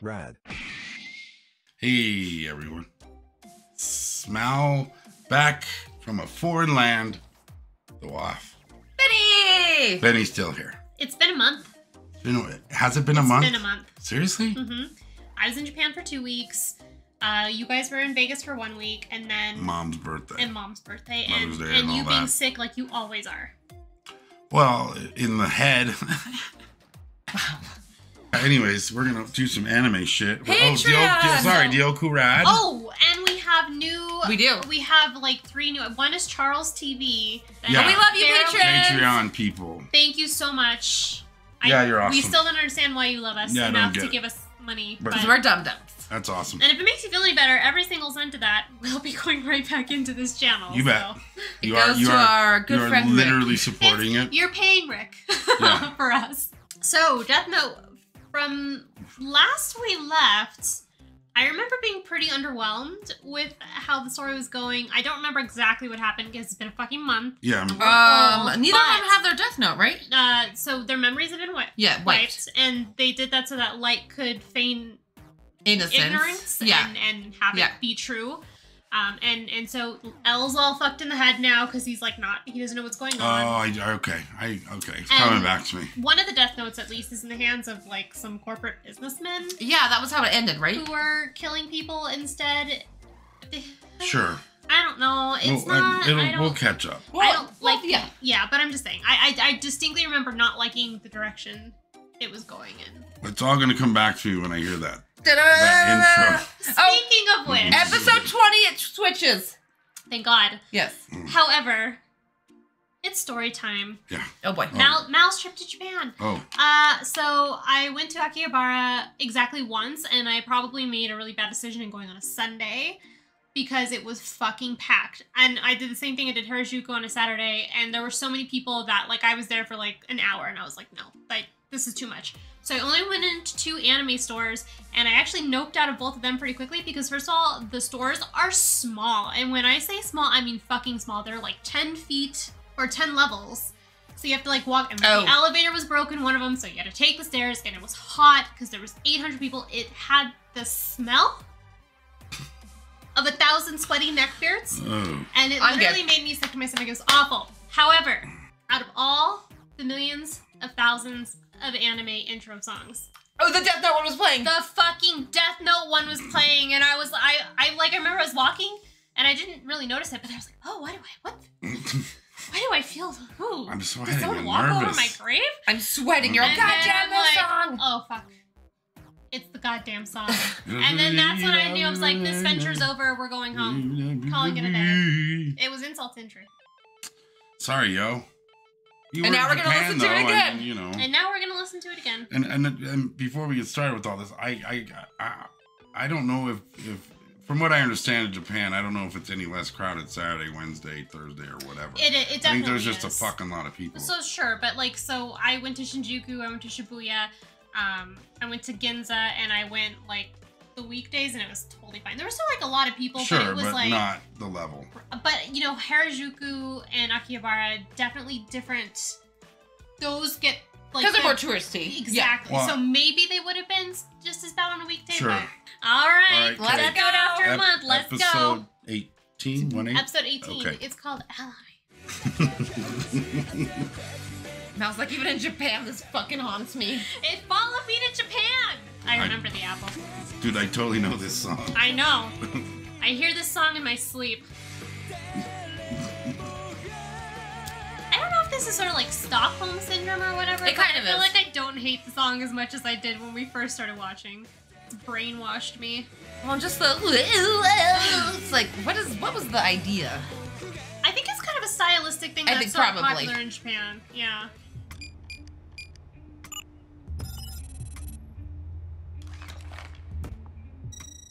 Rad. Hey, everyone. Smell back from a foreign land. The WAF. Benny! Benny's still here. It's been a month. Has it been a month? It's been a month. Seriously? Mm-hmm. I was in Japan for 2 weeks. You guys were in Vegas for 1 week, and then Mom's birthday. Mother's Day, and you all being that. sick like you always are. Well, in the head. Anyways, we're gonna do some anime shit. Patreon! Dioku Rad. Oh, and we have new. We do. We have like 3 new. One is Charles TV. Yeah. We love you, patrons! Patreon people. Thank you so much. Yeah, you're awesome. We still don't understand why you love us enough to give us money. Because we're dum-dums. That's awesome. And if it makes you feel any better, every single cent of that will be going right back into this channel. You bet. It goes to our good friend Rick. Literally supporting it. You're paying Rick Yeah. for us. So, Death Note, from last we left, I remember being pretty underwhelmed with how the story was going. I don't remember exactly what happened because it's been a fucking month. Yeah. Neither of them have their Death Note, right? So their memories have been wiped. And they did that so that Light could feign innocence. Ignorance and have it be true. And so L's all fucked in the head now because he's like he doesn't know what's going on. Oh, okay. It's coming back to me. One of the Death Notes, at least, is in the hands of like some corporate businessmen. Yeah, that was how it ended, right? Who were killing people instead. Sure. I don't know. It's not. We'll catch up. I don't like. Yeah, but I'm just saying. I distinctly remember not liking the direction it was going in. It's all gonna come back to me when I hear that. That intro. Speaking of which, episode 20, it switches. Thank God. Yes. However, it's story time. Yeah. Oh boy. Mal's trip to Japan. Oh. So I went to Akihabara exactly once, and I probably made a really bad decision in going on a Sunday because it was fucking packed. And I did the same thing I did Harajuku on a Saturday, and there were so many people that like I was there for like an hour, and I was like, no, this is too much. So I only went into 2 anime stores, and I actually noped out of both of them pretty quickly because, first of all, the stores are small. And when I say small, I mean fucking small. They're like 10 feet or 10 levels. So you have to like walk, and the elevator was broken, one of them, so you had to take the stairs, and it was hot because there was 800 people. It had the smell of 1,000 sweaty neckbeards, and it literally made me sick to my stomach. It was awful. However, out of all the millions of thousands of anime intro songs. Oh, the Death Note one was playing. The fucking Death Note one was playing, and I remember I was walking, and I didn't really notice it, but I was like, oh, why do I feel, I'm sweating, did someone I'm walk nervous. over my grave? I'm sweating, you're like, goddamn this song! Oh, fuck. It's the goddamn song. And then that's when I knew, I was like, this venture's over, we're going home. Calling it a day. It was insult to injury. Sorry, yo. And now we're going to listen to it again. And now we're going to listen to it again. And before we get started with all this, I don't know if from what I understand in Japan, I don't know if it's any less crowded Saturday, Wednesday, Thursday, or whatever. It definitely I think there's just is. a fucking lot of people. So sure, but like, so I went to Shinjuku, I went to Shibuya, I went to Ginza, and I went like the weekdays, and it was totally fine. There was still like a lot of people, sure, but it was like not the level. But Harajuku and Akihabara definitely different. Those get like because they're more touristy. Exactly. Yeah. Well, so maybe they would have been just as bad on a weekday. Sure. But all right, let's go. After a month, let's episode go. 18, Episode 18. Okay. It's called Ally. Mal's like, even in Japan, this fucking haunts me. It followed me to Japan. I remember the apple. Dude, I totally know this song. I know. I hear this song in my sleep. I don't know if this is sort of like Stockholm Syndrome or whatever. It kind of is. I feel like I don't hate the song as much as I did when we first started watching. It's brainwashed me. Well, just the... It's like, what was the idea? I think it's kind of a stylistic thing that's so popular in Japan. Yeah.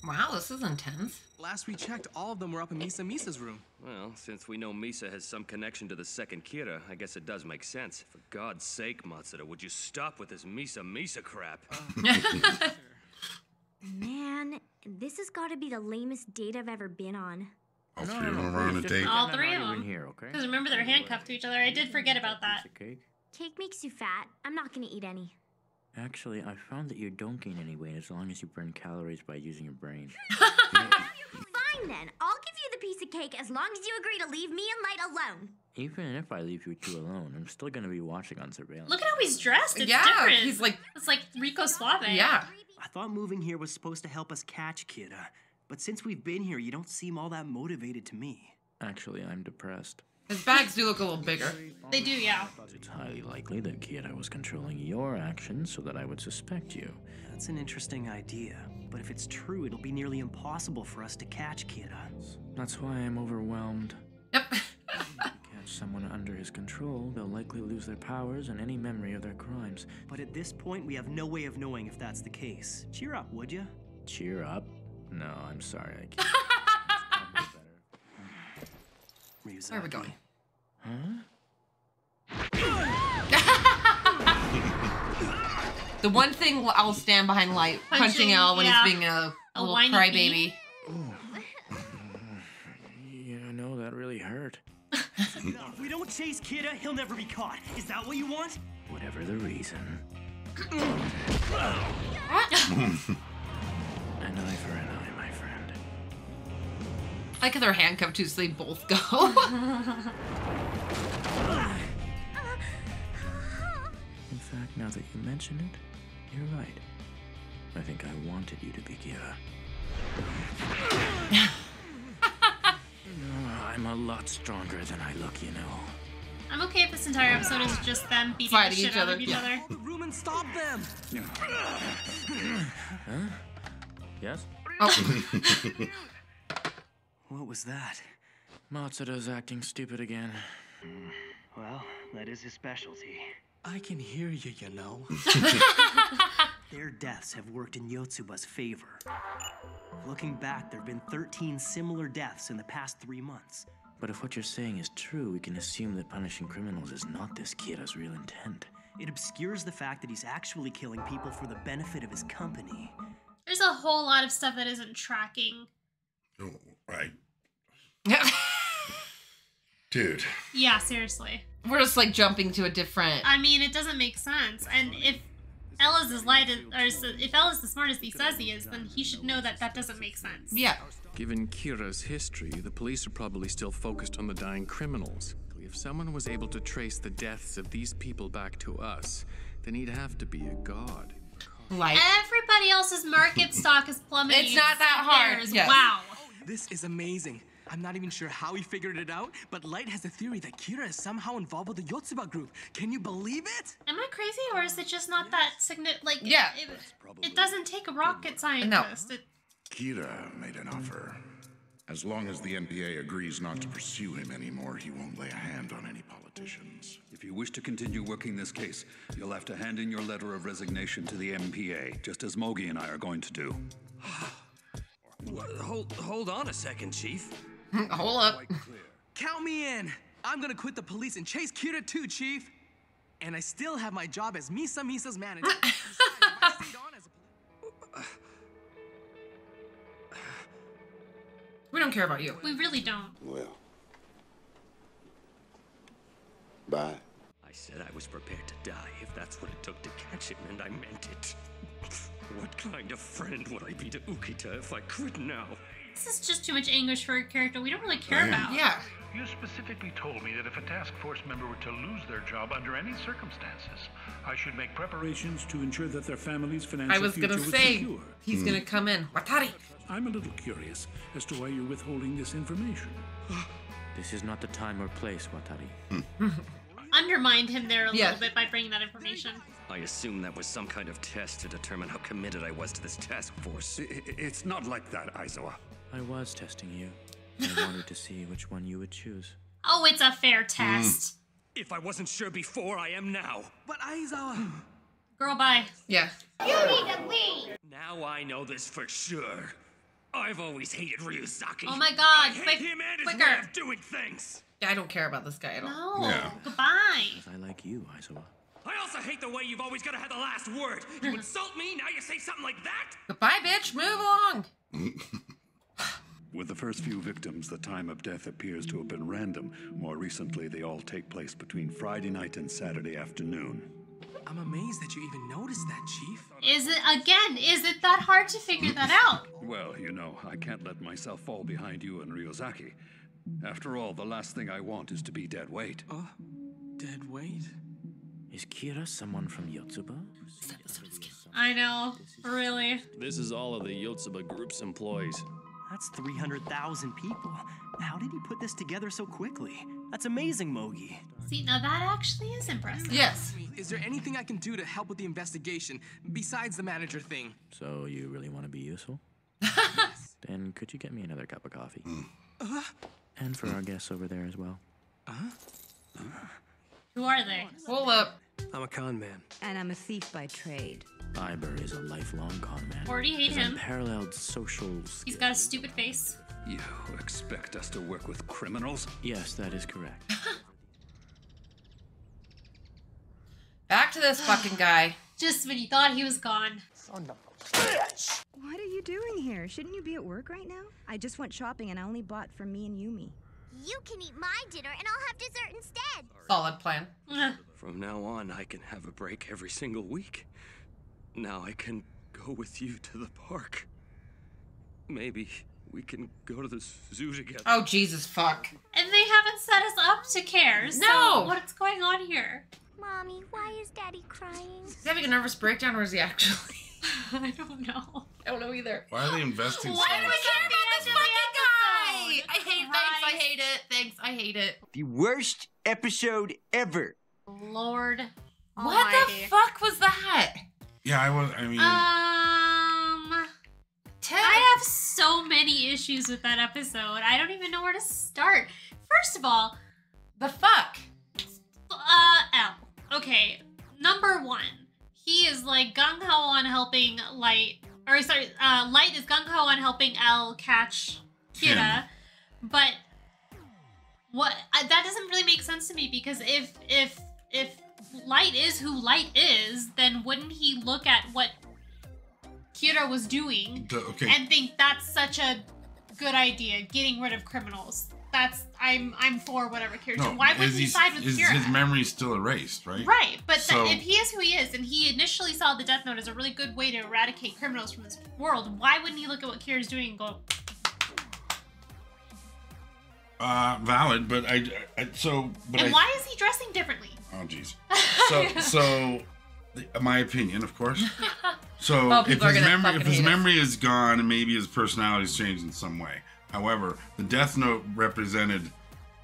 Wow, this is intense. Last we checked, all of them were up in Misa's room. Well, since we know Misa has some connection to the second Kira, I guess it does make sense. For God's sake, Matsuda, would you stop with this Misa crap? Man, this has got to be the lamest date I've ever been on. All 3 of them were on a date. All 3 of them. Because remember, they're handcuffed to each other. I did forget about that. Cake makes you fat. I'm not going to eat any. Actually, I found that you don't gain any weight as long as you burn calories by using your brain. Fine then. I'll give you the piece of cake as long as you agree to leave me and Light alone. Even if I leave you two alone, I'm still gonna be watching on surveillance. Look at how he's dressed. It's Yeah, different. he's like- It's like Rico Suave. Yeah. I thought moving here was supposed to help us catch Kira, but since we've been here, you don't seem all that motivated to me. Actually, I'm depressed. His bags do look a little bigger. They do, yeah. It's highly likely that Kira was controlling your actions so that I would suspect you. That's an interesting idea, but if it's true, it'll be nearly impossible for us to catch Kira. That's why I'm overwhelmed. Yep. Catch someone under his control, they'll likely lose their powers and any memory of their crimes. But at this point, we have no way of knowing if that's the case. Cheer up, would you? Cheer up. No, I'm sorry, I can't. Ryuzaki. Where are we going? Huh? The one thing I'll stand behind Light, punching L when yeah. he's being a little whiny crybaby. Yeah, I know, that really hurt. If we don't chase Kira, he'll never be caught. Is that what you want? Whatever the reason. An eye for an eye, my friend. I like how they're handcuffed too, so they both go. In fact, now that you mention it, you're right. I think I wanted you to be Kira. I'm a lot stronger than I look, you know. I'm okay if this entire episode is just them beating Fighting the shit each out other, of each yeah. other. The room and stop them! Huh? Yes? Oh. What was that? Matsuda's acting stupid again. Well, that is his specialty. I can hear you, you know. Their deaths have worked in Yotsuba's favor. Looking back, there have been 13 similar deaths in the past 3 months. But if what you're saying is true, we can assume that punishing criminals is not this Kira's real intent. It obscures the fact that he's actually killing people for the benefit of his company. There's a whole lot of stuff that isn't tracking. Oh, right. Dude. Yeah, seriously. We're just like jumping to a different. I mean, it doesn't make sense. And if Ella's as light as, or if Ella's the smart as he says he is, then he should know that that doesn't make sense. Yeah. Given Kira's history, the police are probably still focused on the dying criminals. If someone was able to trace the deaths of these people back to us, then he'd have to be a god. Light. Everybody else's market stock is plummeting. It's not that except hard. theirs. Yes. Wow. This is amazing. I'm not even sure how he figured it out, but Light has a theory that Kira is somehow involved with the Yotsuba group. Can you believe it? Am I crazy, or is it just not that significant? Like, Yeah. it doesn't take a rocket scientist. It, Kira made an offer. As long as the NPA agrees not to pursue him anymore, he won't lay a hand on any politicians. If you wish to continue working this case, you'll have to hand in your letter of resignation to the NPA, just as Mogi and I are going to do. Hold on a second, Chief. Hold up. Count me in. I'm gonna quit the police and chase Kira too, Chief. And I still have my job as Misa's manager. Besides, if I stayed on as a We don't care about you. we really don't. Well. Bye. I said I was prepared to die if that's what it took to catch him, and I meant it. What kind of friend would I be to Ukita if I quit now? This is just too much anguish for a character we don't really care about. Yeah. You specifically told me that if a task force member were to lose their job under any circumstances, I should make preparations to ensure that their family's financial I was future gonna was say secure. he's gonna come in. Watari. I'm a little curious as to why you're withholding this information. This is not the time or place, Watari. Undermined him there a Yeah. little bit by bringing that information. I assume that was some kind of test to determine how committed I was to this task force. It's not like that, Aizawa. I was testing you. I wanted to see which one you would choose. Oh, it's a fair test. If I wasn't sure before, I am now. But Aizawa. Girl, bye. Yeah. You need to leave! Now I know this for sure. I've always hated Ryuzaki. Oh my god, I hate quick, him and his quicker. way of doing things. Yeah, I don't care about this guy at all. No, Yeah. goodbye. I like you, Aizawa. I also hate the way you've always got to have the last word. You insult me, now you say something like that? Goodbye, bitch. Move along. With the first few victims, the time of death appears to have been random. More recently, they all take place between Friday night and Saturday afternoon. I'm amazed that you even noticed that, Chief. Is it that hard to figure that out? Well, you know, I can't let myself fall behind you and Ryozaki. After all, the last thing I want is to be dead weight. Dead weight? Is Kira someone from Yotsuba? I know, really. This is all of the Yotsuba group's employees. That's 300,000 people. How did he put this together so quickly? That's amazing, Mogi. See, now that actually is impressive. Yes. Is there anything I can do to help with the investigation besides the manager thing? So you really want to be useful? Then could you get me another cup of coffee? And for our guests over there as well. Who are they? Hold up. I'm a con man. And I'm a thief by trade. Iber is a lifelong con man. Already hate His him. unparalleled social skills. He's got a stupid face. You expect us to work with criminals? Yes, that is correct. Back to this fucking guy. Just when you thought he was gone. What are you doing here? Shouldn't you be at work right now? I just went shopping and I only bought for me and Yumi. You can eat my dinner and I'll have dessert instead. Solid plan. From now on, I can have a break every single week. Now I can go with you to the park. Maybe we can go to the zoo together. Oh, Jesus, fuck. And they haven't set us up to care. So No! what's going on here? Mommy, why is Daddy crying? Is he having a nervous breakdown or is he actually? I don't know. I don't know either. Why are they investing so Why do we much? care about this fucking guy? I hate it. The worst episode ever. Lord What the fuck was that? Yeah, I have so many issues with that episode. I don't even know where to start. First of all, the fuck? L. Okay, number one, he is like gung-ho on helping Light, or sorry, Light is gung-ho on helping L catch Kira, but what, that doesn't really make sense to me, because if Light is who Light is, then wouldn't he look at what Kira was doing and think that's such a good idea, getting rid of criminals? I'm for whatever Kira's doing. Why wouldn't he side with Kira? His memory's still erased, right? Right, but if he is who he is, and he initially saw the Death Note as a really good way to eradicate criminals from this world, why wouldn't he look at what Kira's doing and go, valid, but why is he dressing differently? Oh, jeez. So, my opinion, of course. So, Oh, if his memory is gone, and maybe his personality's changed in some way. However, the Death Note represented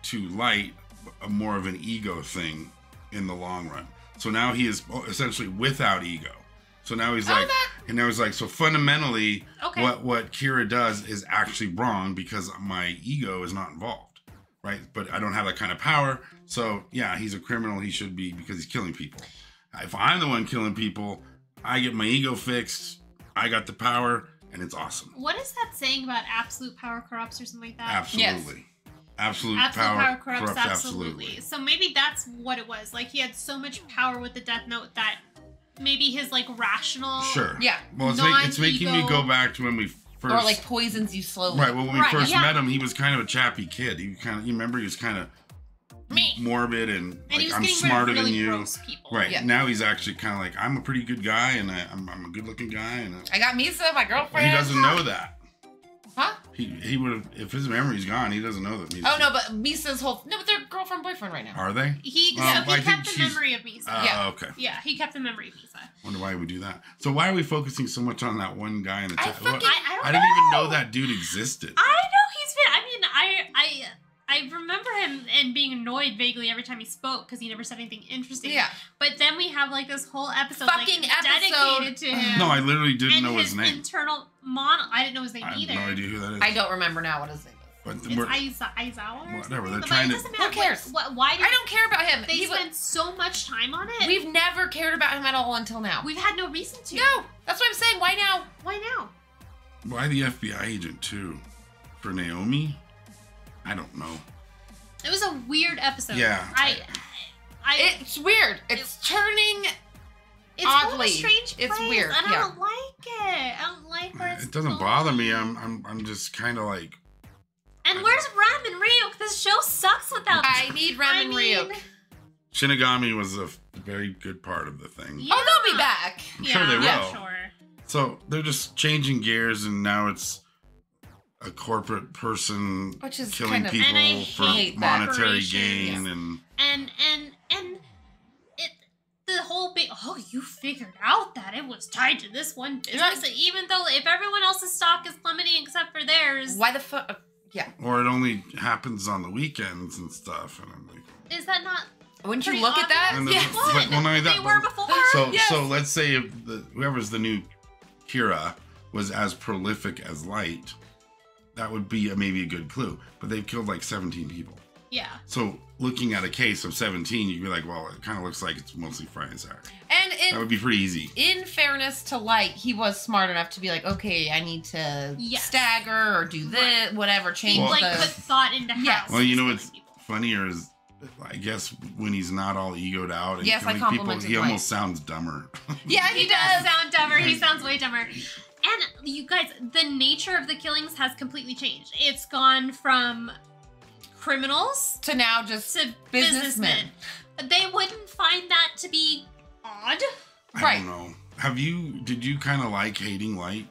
to Light more of an ego thing in the long run. So now he is essentially without ego. So now he's so fundamentally, what Kira does is actually wrong because my ego is not involved, right? But I don't have that kind of power. So yeah, he's a criminal. He should be, because he's killing people. If I'm the one killing people, I get my ego fixed. I got the power. And it's awesome. What is that saying about absolute power corrupts or something like that? Absolutely. Yes. Absolute power corrupts absolutely. So maybe that's what it was. Like, he had so much power with the Death Note that maybe his, like, rational... Sure. Yeah. Well, it's making me go back to when we first... Or, like, poisons you slowly. Right. Well, when we first met him, he was kind of a chappy kid. You remember he was kind of morbid and like, I'm smarter than you. Right. Yeah. Now he's actually kind of like, I'm a pretty good guy, and I'm a good looking guy, and I got Misa, my girlfriend. He doesn't know that. Huh? He would have, if his memory's gone, he doesn't know that Misa. Oh no, but Misa's but they're girlfriend boyfriend right now. Are they? He kept the memory of Misa. Okay. Yeah, he kept the memory of Misa. Wonder why we do that. So why are we focusing so much on that one guy in the I didn't know. even know that dude existed. I know he's been. I mean, I remember him and being annoyed vaguely every time he spoke because he never said anything interesting. Yeah. But then we have like this whole episode dedicated to him. No, I literally didn't know his name. Internal I didn't know his name either. I have no idea who that is. I don't remember now what his name is. But it's Aizawa. Whatever. They're trying to. Who cares? Why? I don't care about him. They spent so much time on it. We've never cared about him at all until now. We've had no reason to. No, that's what I'm saying. Why now? Why now? Why the FBI agent too? For Naomi? I don't know. It was a weird episode. Yeah. It's weird. It's turning. It's oddly. A strange place. It's weird. I don't like it. I don't like where it's It doesn't bother me. I'm just kind of like. And where's Ram and Ryuk? This show sucks without. I need Ram and Ryuk. Shinigami was a very good part of the thing. Yeah. Oh, they'll be back. I'm sure they will. Yeah, sure. So they're just changing gears, and now it's a corporate person Which is killing kind of, people for monetary gain, and it the whole big you figured out that it was tied to this one business, even though if everyone else's stock is plummeting except for theirs. Why the fuck? Yeah. Or it only happens on the weekends and stuff, and I'm like, Is that not? Wouldn't you look at that? And Yeah. well, not only that, They were before. So let's say if whoever's the new Kira was as prolific as Light, that would be maybe a good clue. But they've killed like 17 people. Yeah. So looking at a case of 17, you'd be like, well, it kind of looks like it's mostly Friday and Saturday. And that would be pretty easy. In fairness to Light, he was smart enough to be like, okay, I need to stagger or do this, whatever, change Well, the... put thought into how. Well, you know what's funnier is, I guess when he's not all egoed out and Yes, I killing people, complimented he Light. almost sounds dumber. Yeah, he does sound dumber. He sounds way dumber. And you guys, the nature of the killings has completely changed. It's gone from criminals to now just to businessmen. They wouldn't find that to be odd. I don't know. Did you kind of like hating Light?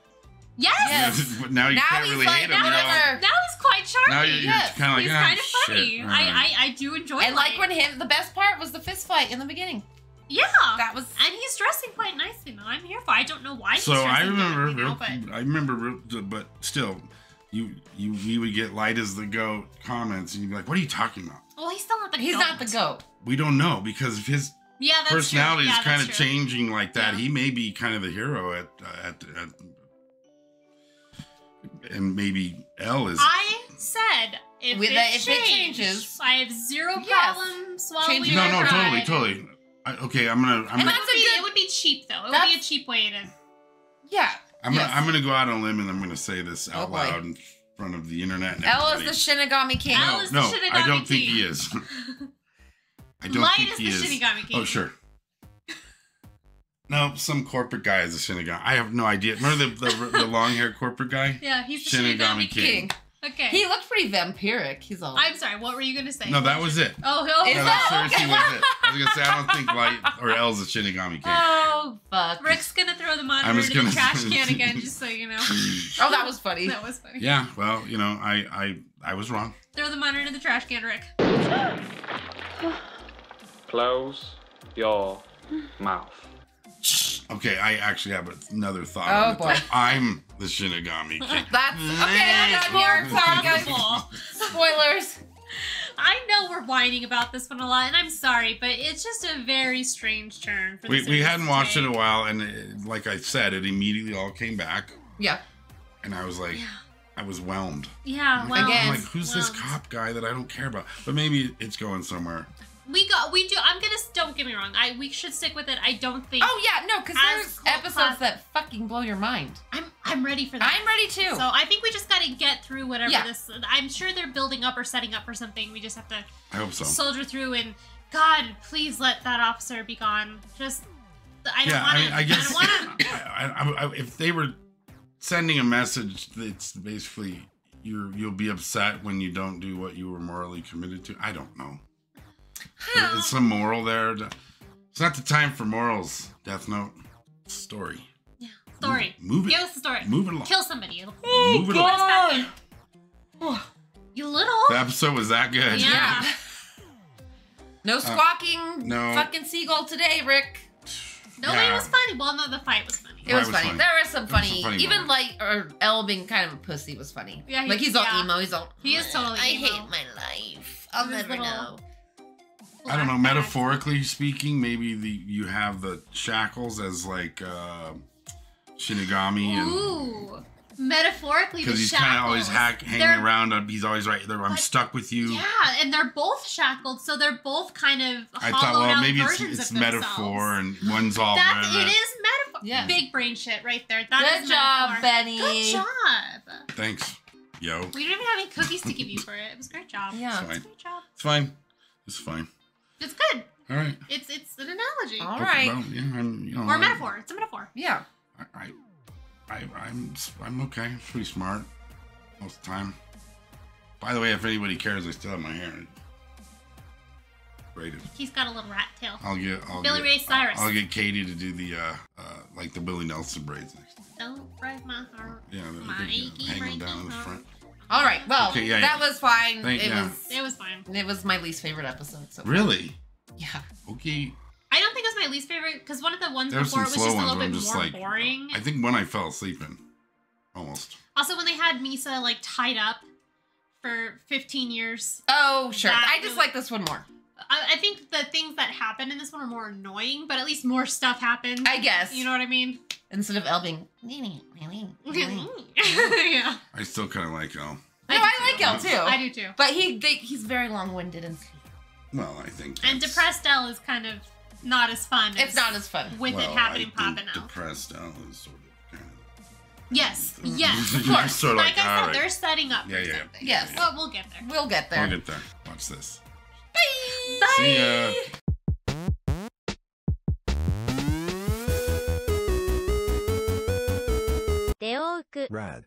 Yes. But now you can't really hate him. Now he's quite charming. Now you're kind of like, he's ah, kind of funny. shit. All right. I do enjoy it. And like when the best part was the fist fight in the beginning. Yeah. That was... And he's dressing quite nicely now. I'm here for it. I don't know why he's So dressing I remember, but still, we would get Light as the goat comments, and you'd be like, "What are you talking about?" Well, he's still not the goat. He's not the goat. We don't know because if his that's personality true. is kind of that's true. changing like that, he may be kind of the hero at and maybe L is. I said if it changes, I have zero problems while we were No, driving. totally. Okay, I'm And gonna. it would be cheap though. It would be a cheap way to. Yeah. I'm gonna go out on a limb and I'm gonna say this out loud in front of the internet. And L is everybody. the Shinigami King. No, I don't think he is. I don't Light think is he the is. Shinigami King. Oh, sure. No, some corporate guy is a Shinigami. I have no idea. Remember the long-haired corporate guy? Yeah, he's the Shinigami King. Okay. He looked pretty vampiric. He's all... I'm sorry, what were you going to say? No, that was it. Oh, Is No, that that seriously okay? was it. I was gonna say I don't think Light or L's a Shinigami King. Oh, fuck. Rick's going to throw the I'm monitor just into the gonna- trash can again, just so you know. Oh, that was funny. That was funny. Yeah, well, I was wrong. Throw the monitor in the trash can, Rick. Close your mouth. Okay, I actually have another thought. Oh, on it, boy. though. I'm the Shinigami King. That's... Okay, I'm not here. Sorry, guys. Spoilers. I know we're whining about this one a lot, and I'm sorry, but it's just a very strange turn for the We series hadn't to watched it take. in a while, and like I said, it immediately all came back, Yeah. and I was like, I was whelmed. Yeah, I'm well, like, who's this cop guy that I don't care about? But maybe it's going somewhere. we do. I'm gonna. Don't get me wrong. We should stick with it. I don't think. Oh, yeah, no, because there's episodes that fucking blow your mind. I'm ready for that. I'm ready, too. So I think we just gotta get through whatever Yeah. this. I'm sure they're building up or setting up for something. We just have to. I hope so. Soldier through and God, please let that officer be gone. Just. I don't want to. I guess I don't want to. if they were sending a message that's basically you'll be upset when you don't do what you were morally committed to. I don't know. There's some moral there. It's not the time for morals, Death Note. Story. Yeah, story. Move it. Give us the story. Move it along. Kill somebody. It'll... Move it along. You little. The episode was that good. Yeah. No squawking no. fucking seagull today, Rick. Nobody was funny. Well, no, the fight was funny. It was funny. There was some funny, even moments. Light or Elle being kind of a pussy was funny. Yeah, like he's all emo. He's all. He is totally. I emo. hate my life. I'll His never little- know. I don't know. Metaphorically speaking, maybe you have the shackles as like Shinigami, and Ooh. Metaphorically, the because he's kind of always shackles. hanging They're- around. He's always right there. I'm stuck with you. Yeah, and they're both shackled, so they're both kind of I hollowed thought, well, out maybe versions it's of metaphor, and one's all. That's it is metaphor. Yeah. Big brain shit right there. That Good is job, metaphor. Benny. Good job. Thanks, yo. We didn't even have any cookies to give you for it. It was a great job. Yeah. It's fine. Great job. It's fine. It's fine. It's good. All right. It's an analogy. All right. Well, yeah, Or a metaphor. It's a metaphor. Yeah. I'm okay. Pretty smart most of the time. By the way, if anybody cares, I still have my hair. Rated. He's got a little rat tail. Billy Ray Cyrus. I'll get Katie to do the like the Billy Nelson braids next time. Don't break my heart. Yeah, My achy hang them breaking down in the heart. front. All right. Well, Okay, yeah, that yeah. was fine. It was fine. It was my least favorite episode. So Really? Yeah. Okay. I don't think it was my least favorite because one of the ones There's before some it was slow just a ones little where I'm bit just more like, boring. I think one I fell asleep in, almost. Also, when they had Misa like tied up for 15 years. Oh, sure. that I just really- like this one more. I think the things that happen in this one are more annoying, but at least more stuff happened. I guess. You know what I mean? Instead of El being. Yeah. I still kind of like El. No, I like El too. I do too. But he's very long-winded and. Well, I think. And depressed Elle is kind of not as fun. It's not as fun. With it happening popping out. Depressed El is sort of kind of. Yes. You're Yes. Of just course. sort of like like, I said, all right. they're setting up. Yeah, for yeah. something. Yes. Well, we'll get there. We'll get there. I'll get there. Watch this. Bye. See ya. Rad.